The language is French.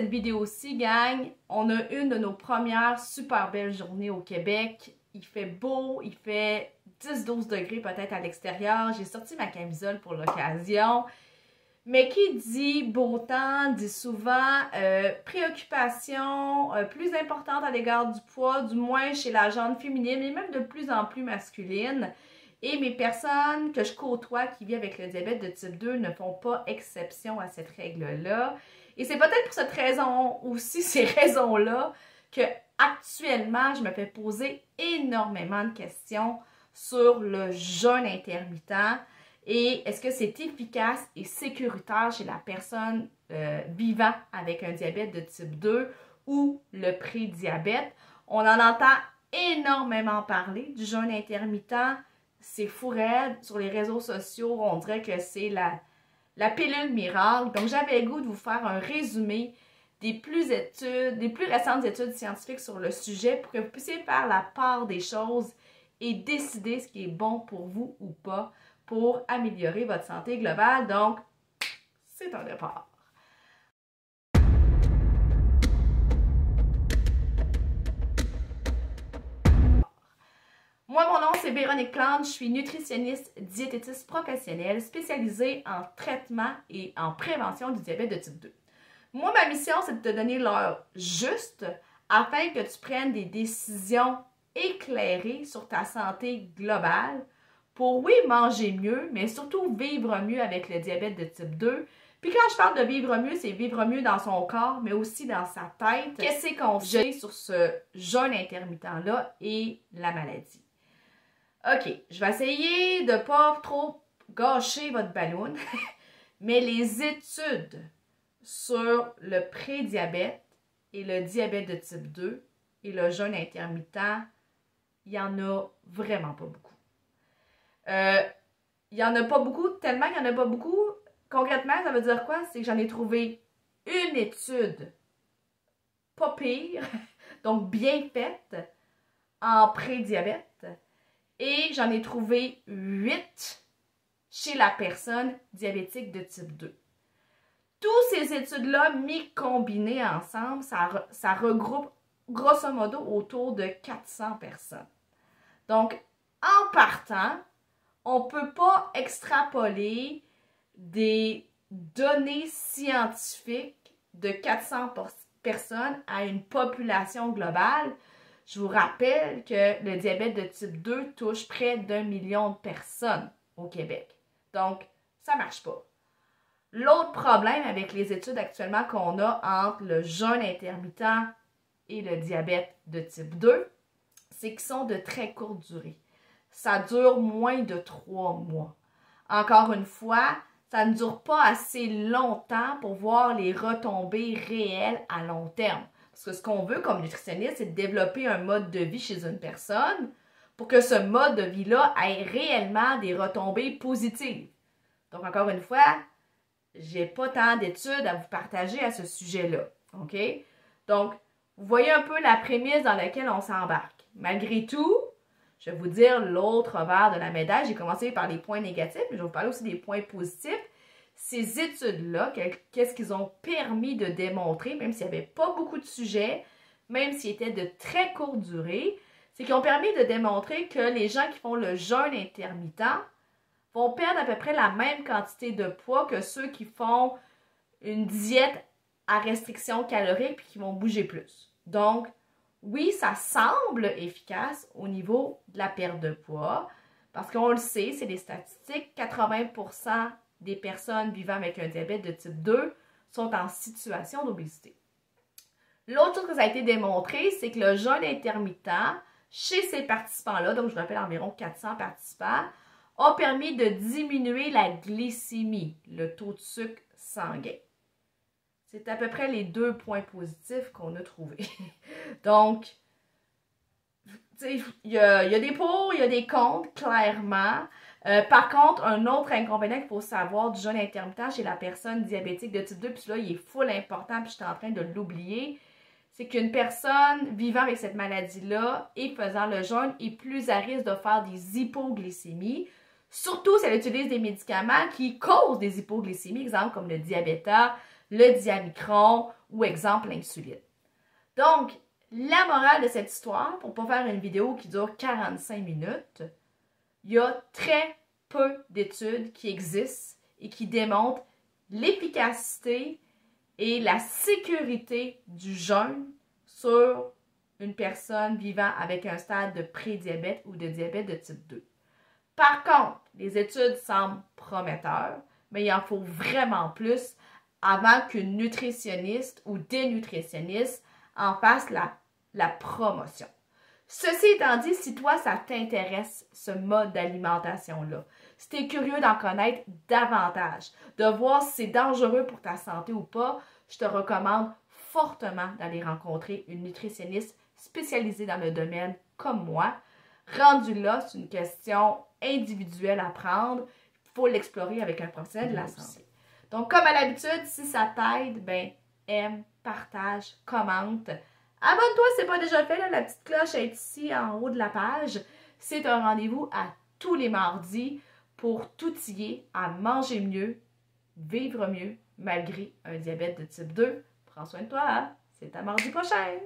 cette vidéo-ci, gang, on a une de nos premières super belles journées au Québec. Il fait beau, il fait 10-12 degrés peut-être à l'extérieur. J'ai sorti ma camisole pour l'occasion. Mais qui dit beau temps dit souvent préoccupation plus importante à l'égard du poids, du moins chez la gente féminine, mais même de plus en plus masculine. Et mes personnes que je côtoie qui vivent avec le diabète de type 2 ne font pas exception à cette règle-là. Et c'est peut-être pour cette raison aussi, ces raisons-là, que actuellement, je me fais poser énormément de questions sur le jeûne intermittent. Et est-ce que c'est efficace et sécuritaire chez la personne vivant avec un diabète de type 2 ou le prédiabète? On en entend énormément parler du jeûne intermittent. C'est fou raide. Sur les réseaux sociaux, on dirait que c'est la pilule miracle. Donc, j'avais le goût de vous faire un résumé des plus récentes études scientifiques sur le sujet pour que vous puissiez faire la part des choses et décider ce qui est bon pour vous ou pas pour améliorer votre santé globale. Donc, c'est un départ. Moi, mon nom, c'est Véronique Plante. Je suis nutritionniste, diététiste professionnelle spécialisée en traitement et en prévention du diabète de type 2. Moi, ma mission, c'est de te donner l'heure juste afin que tu prennes des décisions éclairées sur ta santé globale pour, oui, manger mieux, mais surtout vivre mieux avec le diabète de type 2. Puis quand je parle de vivre mieux, c'est vivre mieux dans son corps, mais aussi dans sa tête. Qu'est-ce qu'on fait sur ce jeûne intermittent-là et la maladie? OK, je vais essayer de ne pas trop gâcher votre ballon, mais les études sur le prédiabète et le diabète de type 2 et le jeûne intermittent, il n'y en a vraiment pas beaucoup. Il n'y en a pas beaucoup, tellement qu'il n'y en a pas beaucoup. Concrètement, ça veut dire quoi? C'est que j'en ai trouvé une étude pas pire, donc bien faite, en prédiabète. Et j'en ai trouvé 8 chez la personne diabétique de type 2. Toutes ces études-là, mis combinées ensemble, ça regroupe grosso modo autour de 400 personnes. Donc, en partant, on ne peut pas extrapoler des données scientifiques de 400 personnes à une population globale. Je vous rappelle que le diabète de type 2 touche près d'1 million de personnes au Québec. Donc, ça ne marche pas. L'autre problème avec les études actuellement qu'on a entre le jeûne intermittent et le diabète de type 2, c'est qu'ils sont de très courte durée. Ça dure moins de 3 mois. Encore une fois, ça ne dure pas assez longtemps pour voir les retombées réelles à long terme. Parce que ce qu'on veut comme nutritionniste, c'est de développer un mode de vie chez une personne pour que ce mode de vie-là ait réellement des retombées positives. Donc, encore une fois, j'ai pas tant d'études à vous partager à ce sujet-là. OK? Donc, vous voyez un peu la prémisse dans laquelle on s'embarque. Malgré tout, je vais vous dire l'autre revers de la médaille. J'ai commencé par les points négatifs, mais je vais vous parler aussi des points positifs. Ces études-là, qu'est-ce qu'ils ont permis de démontrer, même s'il n'y avait pas beaucoup de sujets, même s'ils étaient de très courte durée, c'est qu'ils ont permis de démontrer que les gens qui font le jeûne intermittent vont perdre à peu près la même quantité de poids que ceux qui font une diète à restriction calorique puis qui vont bouger plus. Donc, oui, ça semble efficace au niveau de la perte de poids, parce qu'on le sait, c'est des statistiques, 80% des personnes vivant avec un diabète de type 2 sont en situation d'obésité. L'autre chose que ça a été démontré, c'est que le jeûne intermittent, chez ces participants-là, donc je rappelle environ 400 participants, a permis de diminuer la glycémie, le taux de sucre sanguin. C'est à peu près les 2 points positifs qu'on a trouvés. Donc, il y a des pour, il y a des contre, clairement. Par contre, un autre inconvénient qu'il faut savoir du jeûne intermittent chez la personne diabétique de type 2, puis là, il est full important, puis je suis en train de l'oublier, c'est qu'une personne vivant avec cette maladie-là et faisant le jeûne est plus à risque de faire des hypoglycémies, surtout si elle utilise des médicaments qui causent des hypoglycémies, exemple comme le diabéta, le diamicron ou exemple l'insuline. Donc, la morale de cette histoire, pour ne pas faire une vidéo qui dure 45 minutes, il y a très peu d'études qui existent et qui démontrent l'efficacité et la sécurité du jeûne sur une personne vivant avec un stade de prédiabète ou de diabète de type 2. Par contre, les études semblent prometteurs, mais il en faut vraiment plus avant qu'une nutritionniste ou des nutritionnistes en fassent la promotion. Ceci étant dit, si toi, ça t'intéresse, ce mode d'alimentation-là, si tu es curieux d'en connaître davantage, de voir si c'est dangereux pour ta santé ou pas, je te recommande fortement d'aller rencontrer une nutritionniste spécialisée dans le domaine comme moi. Rendu là, c'est une question individuelle à prendre. Il faut l'explorer avec un professionnel de la santé. Donc, comme à l'habitude, si ça t'aide, ben aime, partage, commente. Abonne-toi si ce n'est pas déjà fait, là, la petite cloche est ici en haut de la page. C'est un rendez-vous à tous les mardis pour t'outiller à manger mieux, vivre mieux, malgré un diabète de type 2. Prends soin de toi, hein? C'est à mardi prochain!